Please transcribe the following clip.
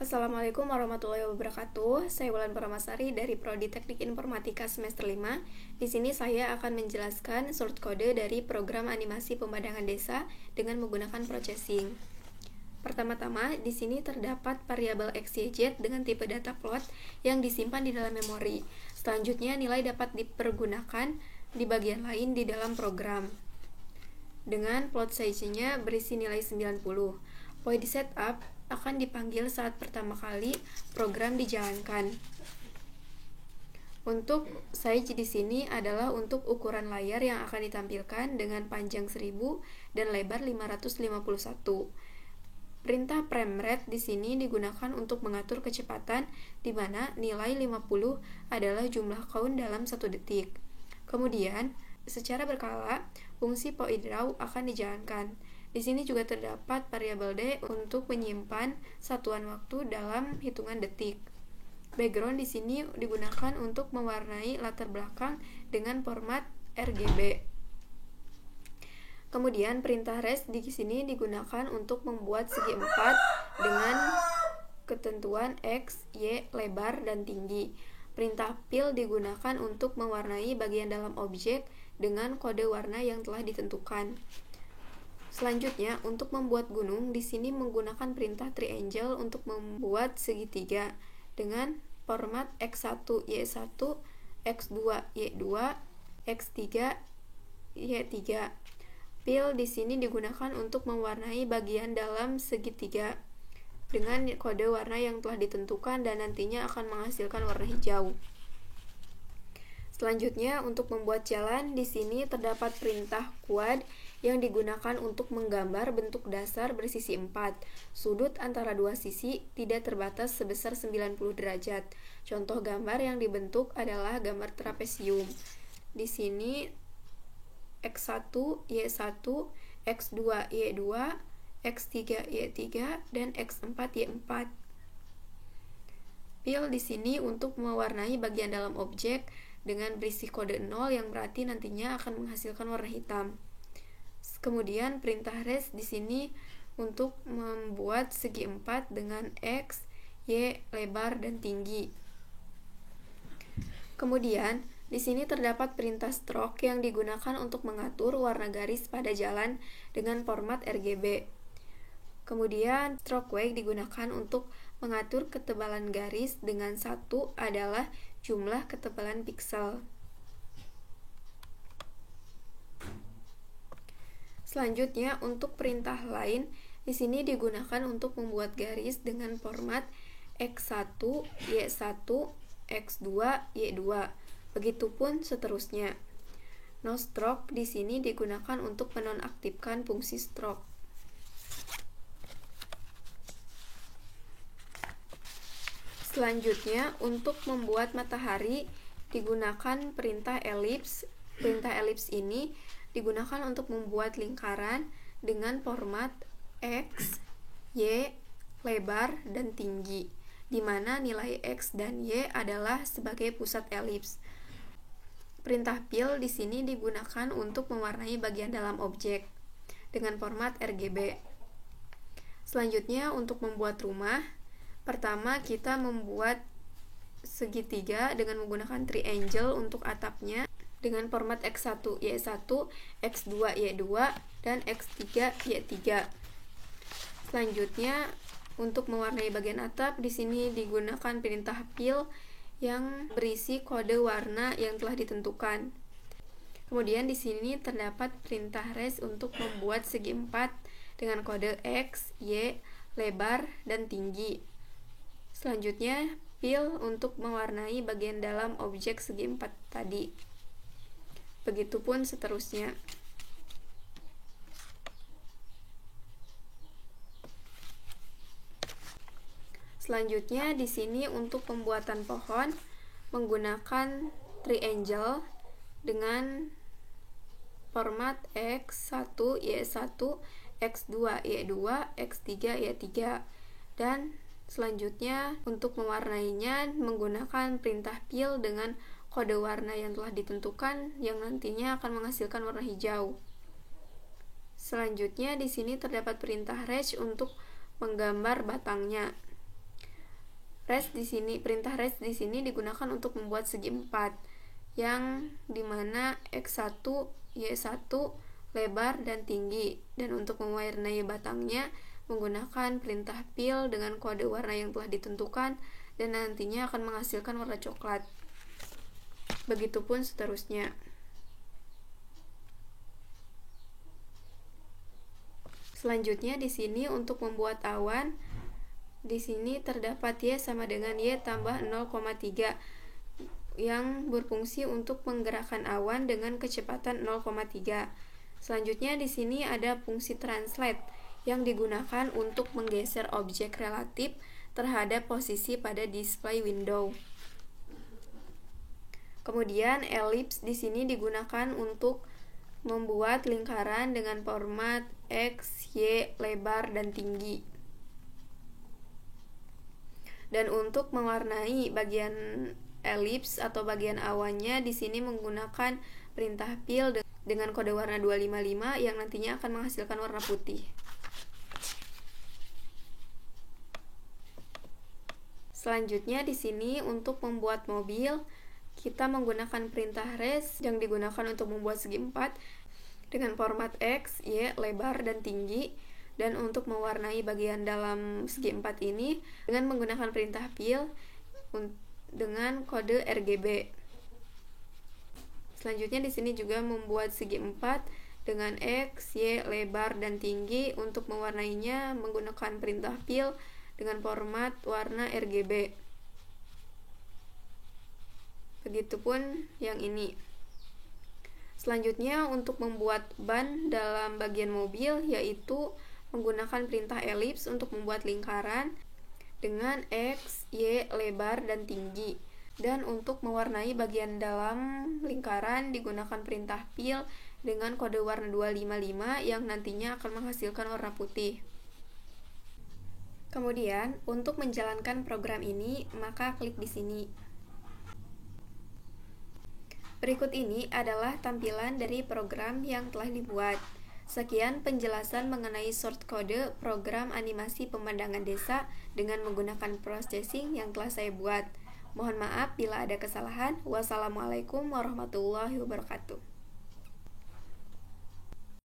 Assalamualaikum warahmatullahi wabarakatuh. Saya Wulan Paramasari dari Prodi Teknik Informatika semester 5. Di sini saya akan menjelaskan short kode dari program animasi pemandangan desa dengan menggunakan processing. Pertama-tama, di sini terdapat variabel x, y, z dengan tipe data float yang disimpan di dalam memori. Selanjutnya, nilai dapat dipergunakan di bagian lain di dalam program. Dengan float size-nya berisi nilai 90. Void setup akan dipanggil saat pertama kali program dijalankan. Untuk size di sini adalah untuk ukuran layar yang akan ditampilkan dengan panjang 1000 dan lebar 551. Perintah frame rate di sini digunakan untuk mengatur kecepatan, di mana nilai 50 adalah jumlah count dalam 1 detik. Kemudian, secara berkala, fungsi point draw akan dijalankan. Di sini juga terdapat variabel D untuk menyimpan satuan waktu dalam hitungan detik. Background di sini digunakan untuk mewarnai latar belakang dengan format RGB. Kemudian perintah rest di sini digunakan untuk membuat segi 4 dengan ketentuan X, Y, lebar, dan tinggi. Perintah fill digunakan untuk mewarnai bagian dalam objek dengan kode warna yang telah ditentukan. Selanjutnya, untuk membuat gunung, di sini menggunakan perintah triangle untuk membuat segitiga dengan format X1, Y1, X2, Y2, X3, Y3. Fill di sini digunakan untuk mewarnai bagian dalam segitiga dengan kode warna yang telah ditentukan dan nantinya akan menghasilkan warna hijau. Selanjutnya, untuk membuat jalan, di sini terdapat perintah quad yang digunakan untuk menggambar bentuk dasar bersisi 4. Sudut antara dua sisi tidak terbatas sebesar 90 derajat. Contoh gambar yang dibentuk adalah gambar trapesium. Di sini X1, Y1, X2, Y2, X3, Y3, dan X4, Y4. Fill di sini untuk mewarnai bagian dalam objek dengan berisi kode 0 yang berarti nantinya akan menghasilkan warna hitam. Kemudian perintah rest di sini untuk membuat segi 4 dengan X, Y, lebar, dan tinggi. Kemudian di sini terdapat perintah stroke yang digunakan untuk mengatur warna garis pada jalan dengan format RGB. Kemudian stroke weight digunakan untuk mengatur ketebalan garis dengan satu adalah jumlah ketebalan piksel. Selanjutnya, untuk perintah lain, di sini digunakan untuk membuat garis dengan format X1, Y1, X2, Y2. Begitupun seterusnya. No stroke di sini digunakan untuk menonaktifkan fungsi stroke. Selanjutnya, untuk membuat matahari digunakan perintah ellipse. Perintah ellipse ini digunakan untuk membuat lingkaran dengan format X, Y, lebar, dan tinggi, di mana nilai X dan Y adalah sebagai pusat elips. Perintah fill di sini digunakan untuk mewarnai bagian dalam objek dengan format RGB. Selanjutnya, untuk membuat rumah, pertama kita membuat segitiga dengan menggunakan triangle untuk atapnya dengan format X1, Y1, X2, Y2, dan X3, Y3. Selanjutnya, untuk mewarnai bagian atap, di sini digunakan perintah fill yang berisi kode warna yang telah ditentukan. Kemudian di sini terdapat perintah rest untuk membuat segi 4 dengan kode X, Y, lebar, dan tinggi. Selanjutnya, fill untuk mewarnai bagian dalam objek segi 4 tadi. Begitupun seterusnya. Selanjutnya di sini untuk pembuatan pohon menggunakan triangle dengan format X1, Y1, X2, Y2, X3, Y3. Dan selanjutnya untuk mewarnainya menggunakan perintah fill dengan kode warna yang telah ditentukan yang nantinya akan menghasilkan warna hijau. Selanjutnya di sini terdapat perintah range untuk menggambar batangnya. perintah rest di sini digunakan untuk membuat segi 4 yang dimana X1, Y1 lebar dan tinggi, dan untuk mewarnai batangnya menggunakan perintah fill dengan kode warna yang telah ditentukan dan nantinya akan menghasilkan warna coklat. Begitupun seterusnya. Selanjutnya di sini untuk membuat awan, di sini terdapat Y sama dengan Y tambah 0,3 yang berfungsi untuk menggerakkan awan dengan kecepatan 0,3. Selanjutnya di sini ada fungsi translate yang digunakan untuk menggeser objek relatif terhadap posisi pada display window. Kemudian ellipse di sini digunakan untuk membuat lingkaran dengan format X, Y, lebar, dan tinggi. Dan untuk mewarnai bagian ellipse atau bagian awannya di sini menggunakan perintah fill dengan kode warna 255 yang nantinya akan menghasilkan warna putih. Selanjutnya di sini untuk membuat mobil, kita menggunakan perintah rest yang digunakan untuk membuat segi 4 dengan format X, Y, lebar, dan tinggi. Dan untuk mewarnai bagian dalam segi 4 ini dengan menggunakan perintah fill dengan kode RGB. Selanjutnya di sini juga membuat segi 4 dengan X, Y, lebar, dan tinggi. Untuk mewarnainya menggunakan perintah fill dengan format warna RGB. Begitupun yang ini. Selanjutnya untuk membuat ban dalam bagian mobil, yaitu menggunakan perintah ellipse untuk membuat lingkaran dengan X, Y, lebar, dan tinggi. Dan untuk mewarnai bagian dalam lingkaran digunakan perintah fill dengan kode warna 255 yang nantinya akan menghasilkan warna putih. Kemudian, untuk menjalankan program ini, maka klik di sini. Berikut ini adalah tampilan dari program yang telah dibuat. Sekian penjelasan mengenai short code program animasi pemandangan desa dengan menggunakan processing yang telah saya buat. Mohon maaf bila ada kesalahan. Wassalamualaikum warahmatullahi wabarakatuh.